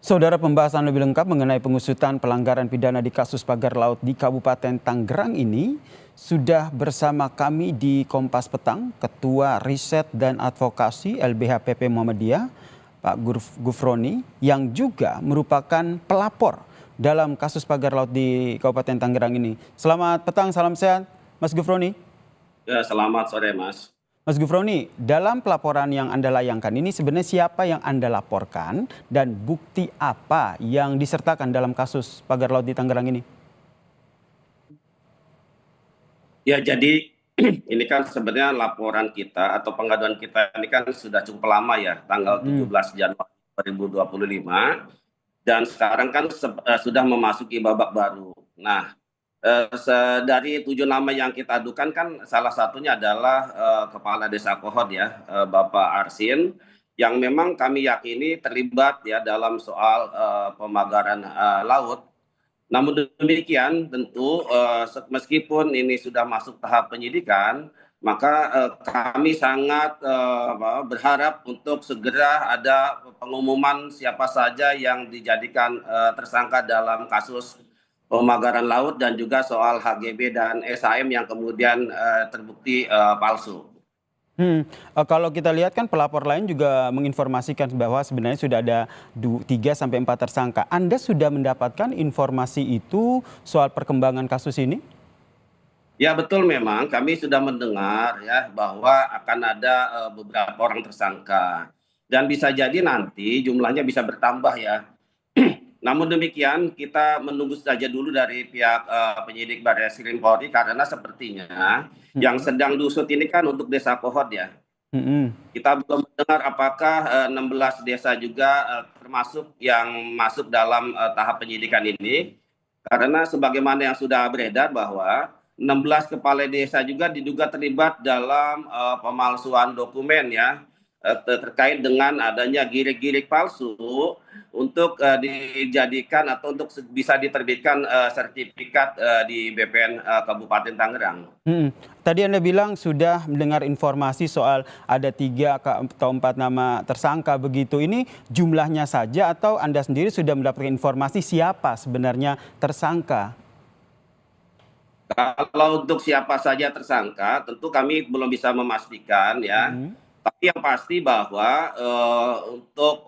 Saudara, pembahasan lebih lengkap mengenai pengusutan pelanggaran pidana di kasus pagar laut di Kabupaten Tangerang ini sudah bersama kami di Kompas Petang, Ketua Riset dan Advokasi LBH PP Muhammadiyah, Pak Gufroni, yang juga merupakan pelapor dalam kasus pagar laut di Kabupaten Tangerang ini. Selamat petang, salam sehat, Mas Gufroni. Ya, selamat sore, Mas. Mas Gufroni, dalam pelaporan yang Anda layangkan ini sebenarnya siapa yang Anda laporkan dan bukti apa yang disertakan dalam kasus pagar laut di Tangerang ini? Ya, jadi ini kan sebenarnya laporan kita atau pengaduan kita ini kan sudah cukup lama ya, tanggal 17 Januari 2025, dan sekarang kan sudah memasuki babak baru. Nah, dari 7 nama yang kita adukan kan salah satunya adalah Kepala Desa Kohod ya, Bapak Arsin, yang memang kami yakini terlibat ya dalam soal pemagaran laut. Namun demikian tentu meskipun ini sudah masuk tahap penyidikan, maka kami sangat berharap untuk segera ada pengumuman siapa saja yang dijadikan tersangka dalam kasus pemagaran laut dan juga soal HGB dan SHM yang kemudian terbukti palsu. Kalau kita lihat kan pelapor lain juga menginformasikan bahwa sebenarnya sudah ada 3 sampai 4 tersangka. Anda sudah mendapatkan informasi itu soal perkembangan kasus ini? Ya, betul, memang kami sudah mendengar ya bahwa akan ada beberapa orang tersangka dan bisa jadi nanti jumlahnya bisa bertambah ya. Namun demikian kita menunggu saja dulu dari pihak penyidik Barreskrim Polri, karena sepertinya yang sedang diusut ini kan untuk Desa Kohod ya. Kita belum mendengar apakah 16 desa juga termasuk yang masuk dalam tahap penyidikan ini, karena sebagaimana yang sudah beredar bahwa 16 kepala desa juga diduga terlibat dalam pemalsuan dokumen ya, terkait dengan adanya girik-girik palsu untuk dijadikan atau untuk bisa diterbitkan sertifikat di BPN Kabupaten Tangerang. Tadi Anda bilang sudah mendengar informasi soal ada 3 atau 4 nama tersangka begitu. Ini jumlahnya saja atau Anda sendiri sudah mendapatkan informasi siapa sebenarnya tersangka? Kalau untuk siapa saja tersangka, tentu kami belum bisa memastikan ya. Tapi yang pasti bahwa untuk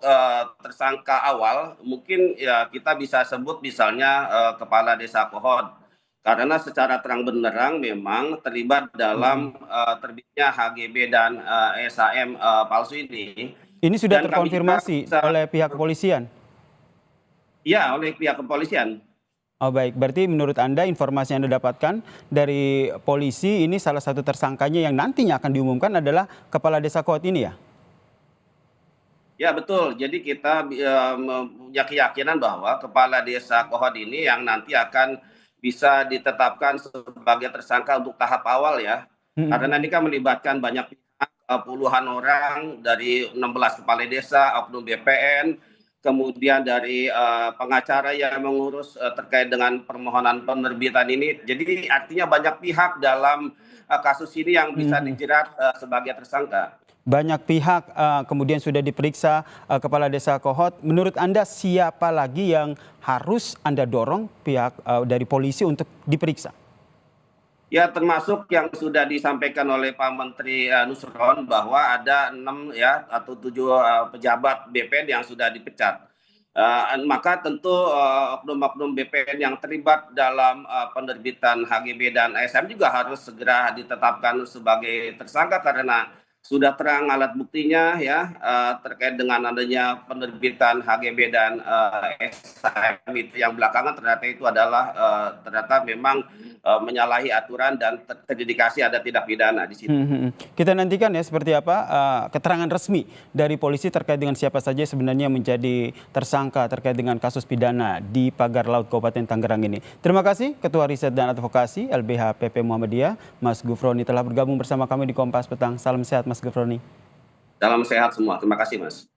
tersangka awal mungkin ya kita bisa sebut misalnya Kepala Desa Kohod. Karena secara terang benderang memang terlibat dalam terbitnya HGB dan SHM palsu ini. Ini sudah Dan kami juga terkonfirmasi oleh pihak kepolisian? Ya, oleh pihak kepolisian. Oh baik, berarti menurut Anda informasi yang Anda dapatkan dari polisi ini salah satu tersangkanya yang nantinya akan diumumkan adalah Kepala Desa Kohod ini ya? Ya, betul. Jadi kita punya keyakinan bahwa Kepala Desa Kohod ini yang nanti akan bisa ditetapkan sebagai tersangka untuk tahap awal ya. Karena ini kan melibatkan banyak pihak, puluhan orang dari 16 kepala desa, oknum BPN, kemudian dari pengacara yang mengurus terkait dengan permohonan penerbitan ini. Jadi artinya banyak pihak dalam kasus ini yang bisa dijerat sebagai tersangka. Banyak pihak kemudian sudah diperiksa Kepala Desa Kohod. Menurut Anda siapa lagi yang harus Anda dorong pihak dari polisi untuk diperiksa? Ya, termasuk yang sudah disampaikan oleh Pak Menteri Nusron bahwa ada 6 ya atau 7 pejabat BPN yang sudah dipecat. Maka tentu oknum-oknum BPN yang terlibat dalam penerbitan HGB dan ASM juga harus segera ditetapkan sebagai tersangka, karena sudah terang alat buktinya ya terkait dengan adanya penerbitan HGB dan SHM itu yang belakangan ternyata itu adalah ternyata memang menyalahi aturan dan terindikasi ada tindak pidana di situ. Kita nantikan ya seperti apa keterangan resmi dari polisi terkait dengan siapa saja sebenarnya menjadi tersangka terkait dengan kasus pidana di pagar laut Kabupaten Tangerang ini. Terima kasih Ketua Riset dan Advokasi LBH PP Muhammadiyah, Mas Gufroni, telah bergabung bersama kami di Kompas Petang. Salam sehat Mas Gufroni. Salam sehat semua. Terima kasih, Mas.